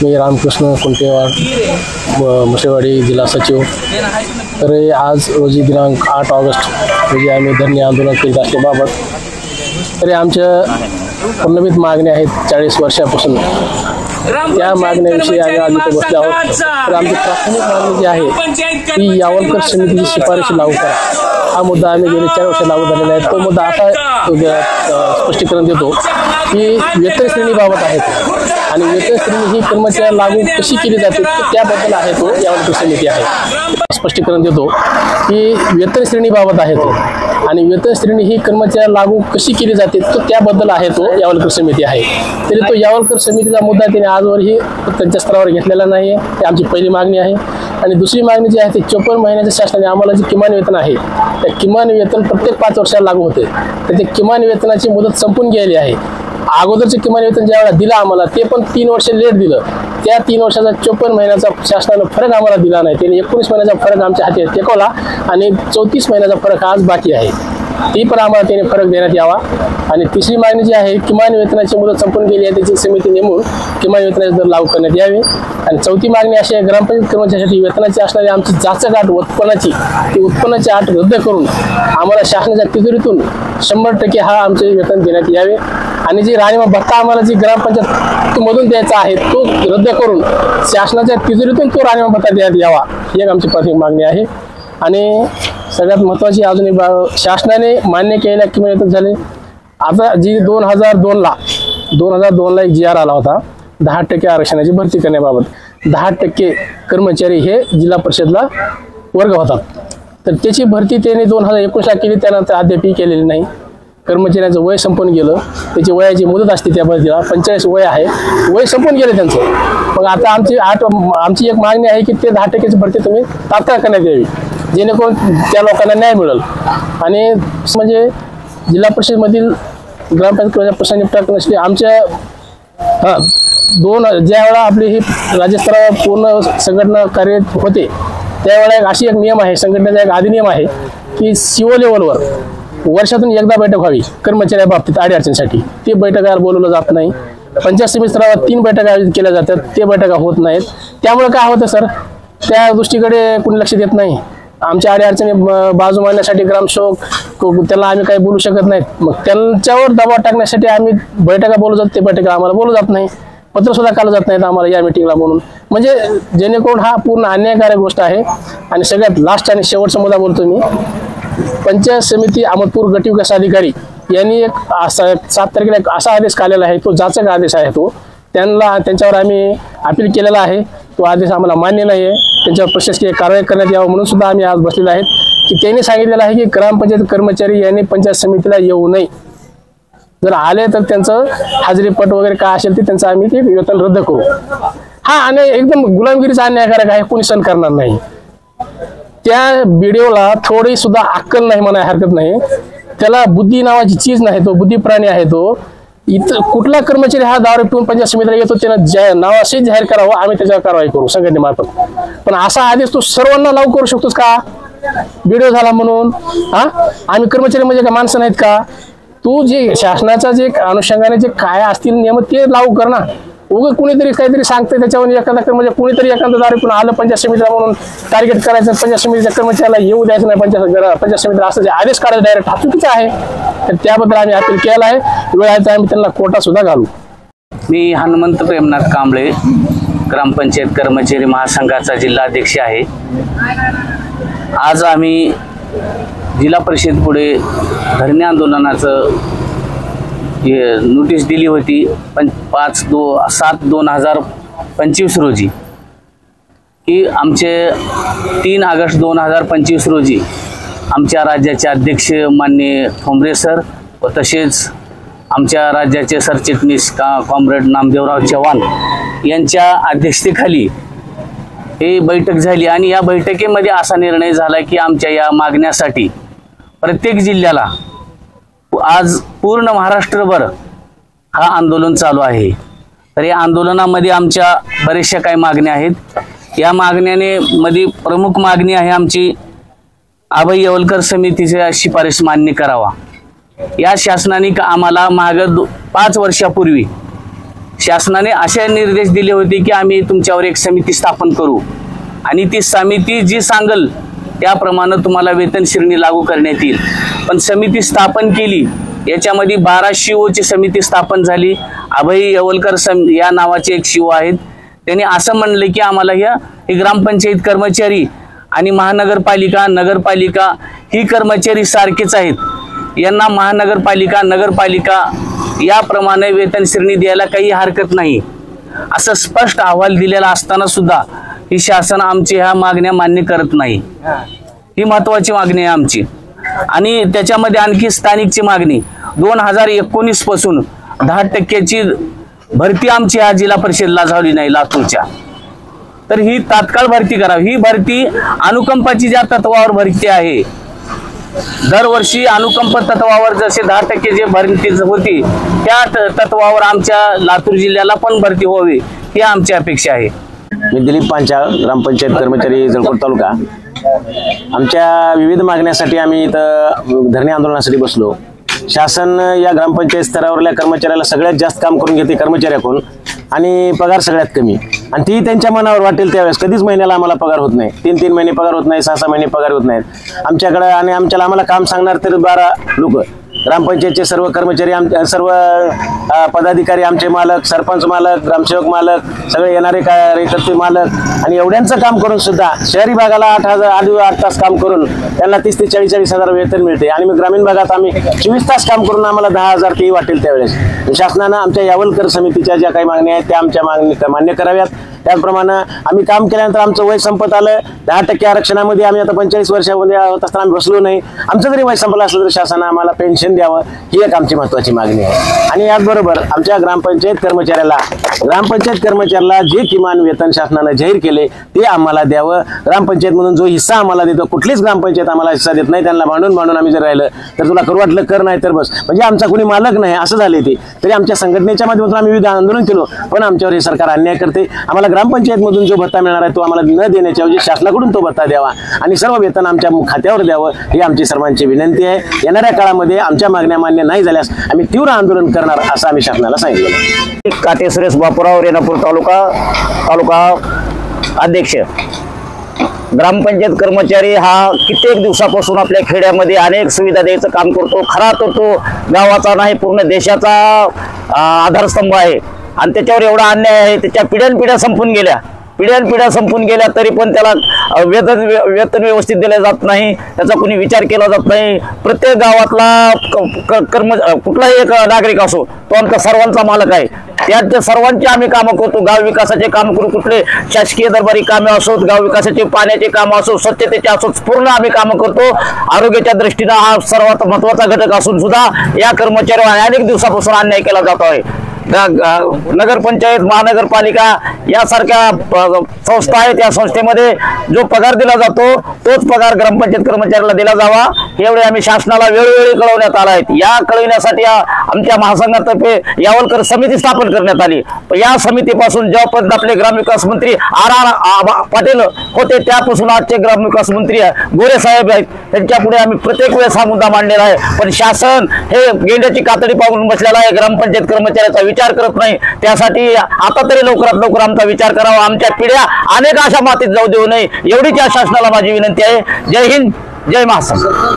मी रामकृष्ण कुंटेवाड मुसेवाडी जिल्हा सचिव। तर आज रोजी दिनांक 8 ऑगस्ट रोजी आम्ही धरणे आंदोलन करीत असल्याबाबत तरी आमच्या प्रलंबित मागण्या आहेत 40 वर्षापासून। त्या मागण्याविषयी आम्ही आज इथे बसलो आहोत। तर आमची प्राथमिक मागणी जी आहे ती यावलकर समितीची शिफारस लागू करा, हा मुद्दा आम्ही गेले 4 वर्ष लागू झालेला आहे। तो मुद्दा आता स्पष्टीकरण देतो की वेतन श्रेणीबाबत आहे आणि वेतन श्रेणी ही कर्मचारी लागू कशी केली जाते त्याबद्दल आहे तो यावलकर समिती आहे। स्पष्टीकरण देतो की वेतन श्रेणीबाबत आहे तो आणि वेतन श्रेणी ही कर्मचारी लागू कशी केली जाते तो त्याबद्दल आहे तो यावलकर समिती आहे। तरी तो यावलकर समितीचा मुद्दा त्याने आजवरही त्यांच्या स्तरावर घेतलेला नाही आहे, ही आमची पहिली मागणी आहे। आणि दुसरी मागणी जी आहे ती 54 महिन्याच्या शासनाने आम्हाला जे किमान वेतन आहे त्या किमान वेतन प्रत्येक 5 वर्षाला लागू होते, तर ते किमान वेतनाची मुदत संपून गेली आहे। अगोदरचे किमान वेतन ज्यावेळेला दिलं आम्हाला ते पण 3 वर्ष लेट दिलं, त्या 3 वर्षाचा 54 महिन्याचा शासनानं फरक आम्हाला दिला नाही। त्याने 19 महिन्याचा फरक आमच्या हाती टेकवला आणि 34 महिन्याचा फरक आज बाकी आहे, ती पण आम्हाला त्याने फरक देण्यात यावा। आणि तिसरी मागणी जी आहे किमान वेतनाची मुदत संपून गेली आहे त्याची समिती नेमून किमान वेतनाचे दर लागू करण्यात यावे। आणि चौथी मागणी अशी आहे ग्रामपंचायत कर्मचाऱ्यांसाठी वेतनाची असणारी आमची जाचक अट उत्पन्नाची ती उत्पन्नाची अट रद्द करून आम्हाला शासनाच्या तिजोरीतून 100% हा आमचे वेतन देण्यात यावे। आणि जी राहणीमान भत्ता आम्हाला जी ग्रामपंचायत मधून द्यायचा आहे तो रद्द करून शासनाच्या तिजोरीतून तो राहणीमान भत्ता देण्यात यावा, ही एक आमची प्राथमिक मागणी आहे। आणि सगळ्यात महत्त्वाची अजून एक शासनाने मान्य केलेल्या किमान वेतन झाले आता जी 2002ला एक GR आला होता 10% आरक्षणाची भरती करण्याबाबत। 10% कर्मचारी हे जिल्हा परिषदला वर्ग होतात, तर त्याची भरती त्याने 2019ला केली, त्यानंतर अद्यापही केलेली नाही। कर्मचाऱ्यांचं वय संपून गेलं, त्याची वयाची मुदत असते त्या भरतीला 45 वय आहे, वय संपून गेले त्यांचं। मग आता आमची एक मागणी आहे की ते 10%ची भरती तुम्ही तात्काळ करण्यात यावी जेणेकरून त्या लोकांना न्याय मिळेल। आणि म्हणजे जिल्हा परिषदमधील ग्रामपंचायत प्रश्न निपटा करण्यासाठी आमच्या ज्या वेळा आपली ही राज्यस्तरावर पूर्ण संघटना कार्यरत होते त्यावेळेला अशी एक नियम आहे, संघटनेचा एक अधिनियम आहे की CO लेवलवर वर्षातून एकदा बैठक व्हावी कर्मचाऱ्या बाबतीत अडीअडचणीसाठी। ती बैठका बोलवलं जात नाही। पंचायत समिती स्तरावर 3 बैठका आयोजित केल्या जातात, ते बैठका होत नाहीत। त्यामुळे काय होतं सर, त्या गोष्टीकडे कोणी लक्ष देत नाही। आमच्या अडीअडचणी बाजू मांडण्यासाठी ग्रामसेवक त्याला आम्ही काही बोलू शकत नाहीत, मग त्यांच्यावर दबाव टाकण्यासाठी आम्ही बैठका बोलू जातो, ते बैठका आम्हाला बोलू जात नाही, पत्र सुद्धा काढलं जात नाहीत आम्हाला या मीटिंगला म्हणून। म्हणजे जेणेकरून हा पूर्ण अन्यायकारक गोष्ट आहे। आणि सगळ्यात लास्ट आणि शेवटचा मुद्दा बोलतो मी, पंचायत समिती अहमदपूर गट विकास अधिकारी यांनी एक 7 तारखेला एक असा आदेश काढलेला आहे, तो जाचक आदेश आहे, तो त्यांच्यावर आम्ही अपील केलेला आहे, तो आदेश आम्हाला मान्य नाही आहे, त्यांच्यावर प्रशासकीय कारवाई करण्यात यावं म्हणून सुद्धा आम्ही आज बसलेलो आहेत की त्यांनी सांगितलेलं आहे की ग्रामपंचायत कर्मचारी यांनी पंचायत समितीला येऊ नये, जर आले तर त्यांचं हाजरीपट वगैरे काय असेल ते त्यांचं आम्ही ते वेतन रद्द करू। हा आणि एकदम गुलामगिरीचा अन्यायकारक आहे, कोणी सहन करणार नाही। त्या BDOला थोडी सुद्धा अक्कल नाही म्हणाय हरकत नाही, त्याला बुद्धी नावाची चीज नाही, तो बुद्धी प्राणी आहे तो। इथं कुठला कर्मचारी हा दारू पिऊन पंचायत समितीला येतो त्यानं नाव असे जाहीर करावं, आम्ही त्याच्यावर कारवाई करू संघटनेमार्फत। पण असा आदेश तू सर्वांना लागू करू शकतोस का BDO झाला म्हणून? आम्ही कर्मचारी म्हणजे का माणसं नाहीत का? तू जे शासनाचा जे अनुषंगाने जे काय असतील नियम ते लागू कर ना। उगा कुणीतरी काहीतरी सांगते त्याच्यावर एखादा कर्मचारी कुणीतरी एखादा दारू पिऊन आलं पंचायत समितीला म्हणून टार्गेट करायचं, पंचायत समितीच्या कर्मचाऱ्याला येऊ द्यायचं नाही पंचायत समितीला असं जे आदेश काढायचा डायरेक्ट, हा चुकीचा आहे। तर त्याबद्दल आम्ही अपील केला आहे, वेळ आहे तर आम्ही त्यांना कोर्टात सुद्धा घालू। मी हनुमंत प्रेमनाथ कांबळे ग्रामपंचायत कर्मचारी महासंघाचा जिल्हाध्यक्ष आहे। आज आम्ही जिल्हा परिषद पुढे धरणे आंदोलनाचं नोटीस दिली होती 7/2025 रोजी की आमचे 3 ऑगस्ट 2025 रोजी आमच्या राज्याचे अध्यक्ष माननीय ठोंबरे सर व तसेच आमच्या राज्याचे सरचिटणीस कॉम्रेड नामदेवराव चव्हाण यांच्या अध्यक्षतेखाली ही बैठक झाली आणि या बैठकीमध्ये असा निर्णय झाला की आमच्या या मागण्यासाठी प्रत्येक जिल्ह्याला आज पूर्ण महाराष्ट्रभर हा आंदोलन चालू आहे। तर या आंदोलनामध्ये आमच्या बरेचशा काही मागण्या आहेत। या मागण्याने मध्ये प्रमुख मागणी आहे आमची अभय येवलकर समितीच्या शिफारस मान्य करावा। या शासनाने आम्हाला मागे 5 वर्षापूर्वी शासनाने असे निर्देश दिले होते की आम्ही तुमच्यावर एक समिती स्थापन करू आणि ती समिती जी सांगल त्याप्रमाणे तुम्हाला वेतन श्रेणी लागू करण्यात येईल। पण समिती स्थापन केली, याच्यामध्ये 12 शिओची समिती स्थापन झाली। अभय येवलकर या नावाचे एक शिओ आहेत, त्यांनी असं म्हणलं की आम्हाला हे ग्रामपंचायत कर्मचारी आणि महानगरपालिका नगरपालिका ही कर्मचारी सारखेच आहेत, यांना महानगरपालिका नगरपालिका याप्रमाणे वेतन श्रेणी द्यायला काही हरकत नाही, असं स्पष्ट अहवाल दिलेला असताना सुद्धा ही शासन आमची ह्या मागण्या मान्य करत नाही। ही महत्वाची मागणी आहे आमची। आणि त्याच्यामध्ये आणखी स्थानिकची मागणी 2019 पासून 10% भरती आमची ह्या जिल्हा परिषदला झाली नाही लातूरच्या, तर ही तात्काळ भरती करावी। ही भरती अनुकंपाची ज्या तत्वावर भरती आहे, दरवर्षी अनुकंप तत्वावर जसे 10% जे भरती होती त्या तत्वावर आमच्या लातूर जिल्ह्याला पण भरती व्हावी ही आमची अपेक्षा आहे। मी दिलीप पांचाळ, ग्रामपंचायत कर्मचारी जळकोट तालुका। आमच्या विविध मागण्यासाठी आम्ही इथं धरणे आंदोलनासाठी बसलो। शासन या ग्रामपंचायत स्तरावरल्या कर्मचाऱ्याला सगळ्यात जास्त काम करून घेते कर्मचाऱ्याकडून आणि पगार सगळ्यात कमी, आणि ती त्यांच्या मनावर वाटेल त्यावेळेस कधीच महिन्याला आम्हाला पगार होत नाही, 3-3 महिने पगार होत नाही, 6-6 महिने पगार होत नाहीत आमच्याकडे। आणि आम्हाला काम सांगणार तर 12 लोक, ग्रामपंचायतचे सर्व कर्मचारी, सर्व पदाधिकारी, आमचे मालक, सरपंच मालक, ग्रामसेवक मालक, सगळे येणारे कार्यकर्ते मालक, आणि एवढ्यांचं काम करून सुद्धा शहरी भागाला 8 तास काम करून त्यांना 30 ते 40 हजार वेतन मिळते, आणि मग ग्रामीण भागात आम्ही 24 तास काम करून आम्हाला 10,000 तेही वाटेल त्यावेळेस। शासनानं आमच्या यावलकर समितीच्या ज्या काही मागण्या आहेत त्या आमच्या मान्य कराव्यात। त्याचप्रमाणे आम्ही काम केल्यानंतर आमचं वय संपत आलं, 10% आरक्षणामध्ये आम्ही आता 45 वर्षामध्ये होत असताना आम्ही बसलो नाही, आमचं जरी वय संपलं असलं तर शासनानं आम्हाला पेन्शन द्यावं ही एक आमची महत्त्वाची मागणी आहे। आणि याचबरोबर आमच्या ग्रामपंचायत कर्मचाऱ्याला जे किमान वेतन शासनानं जाहीर केले ते आम्हाला द्यावं। ग्रामपंचायतमधून जो हिस्सा आम्हाला देतो, कुठलीच ग्रामपंचायत आम्हाला हिस्सा देत नाही, त्यांना भांडून आम्ही जर राहिलं तर तुला करू वाटलं कर, नाही तर बस, म्हणजे आमचा कोणी मालक नाही असं झाले ते। तरी आमच्या संघटनेच्या माध्यमातून आम्ही विविध आंदोलन केलो, पण आमच्यावर हे सरकार अन्याय करते। आम्हाला ग्रामपंचायतमधून जो भत्ता मिळणार आहे तो आम्हाला न देण्याच्या ऐवजी शासनाकडून तो भत्ता द्यावा आणि सर्व वेतन आमच्या खात्यावर द्यावं ही आमची सर्वांची विनंती आहे। येणाऱ्या काळामध्ये आमच्या मागण्या मान्य नाही झाल्यास आम्ही तीव्र आंदोलन करणार असं आम्ही शासनाला सांगितलं। काटे सुरेश बापूराव, रेणापूर तालुका अध्यक्ष। ग्रामपंचायत कर्मचारी हा कित्येक दिवसापासून आपल्या खेड्यामध्ये अनेक सुविधा द्यायचं काम करतो। खरा तर तो गावाचा नाही पूर्ण देशाचा आधारस्तंभ आहे, आणि त्याच्यावर एवढा अन्याय आहे, त्याच्या पिढ्यानपिढ्या संपून गेल्या तरी पण त्याला वेतन व्यवस्थित दिले जात नाही, त्याचा कोणी विचार केला जात नाही। प्रत्येक गावातला कुठलाही एक नागरिक असो तो आमचा सर्वांचा मालक आहे, त्याच्या सर्वांची आम्ही कामं करतो। गाव विकासाचे काम करू, कुठले शासकीय दरबारी कामे असोत, गाव विकासाचे पाण्याचे कामं असो, स्वच्छतेचे असोत, पूर्ण आम्ही कामं करतो। आरोग्याच्या दृष्टीने हा सर्वात महत्त्वाचा घटक असून सुद्धा या कर्मचाऱ्यांवर अनेक दिवसापासून अन्याय केला जातो आहे। नगरपंचायत महानगरपालिका यासारख्या संस्था आहेत, या संस्थेमध्ये जो पगार दिला जातो तोच पगार ग्रामपंचायत कर्मचाऱ्याला दिला जावा एवढे आम्ही शासनाला वेळोवेळी कळवण्यात आला आहे। या कळविण्यासाठी आमच्या महासंघातर्फे यावलकर समिती स्थापन करण्यात आली। या समितीपासून जेव्हापर्यंत आपले ग्रामविकास मंत्री आर पाटील होते त्यापासून आजचे ग्रामविकास मंत्री गोरे साहेब आहेत, त्यांच्या पुढे आम्ही प्रत्येक वेळेस हा मुद्दा मांडलेला आहे, पण शासन हे गेंड्याची कातडी पाहून बसलेला आहे, ग्रामपंचायत कर्मचाऱ्याचा विचार करत नाही। त्यासाठी आता तरी लवकरात लवकर आमचा विचार करावा, आमच्या पिढ्या अनेक अशा मातीत जाऊ देऊ नये एवढीच या शासनाला माझी विनंती आहे। जय हिंद, जय महाराष्ट्र।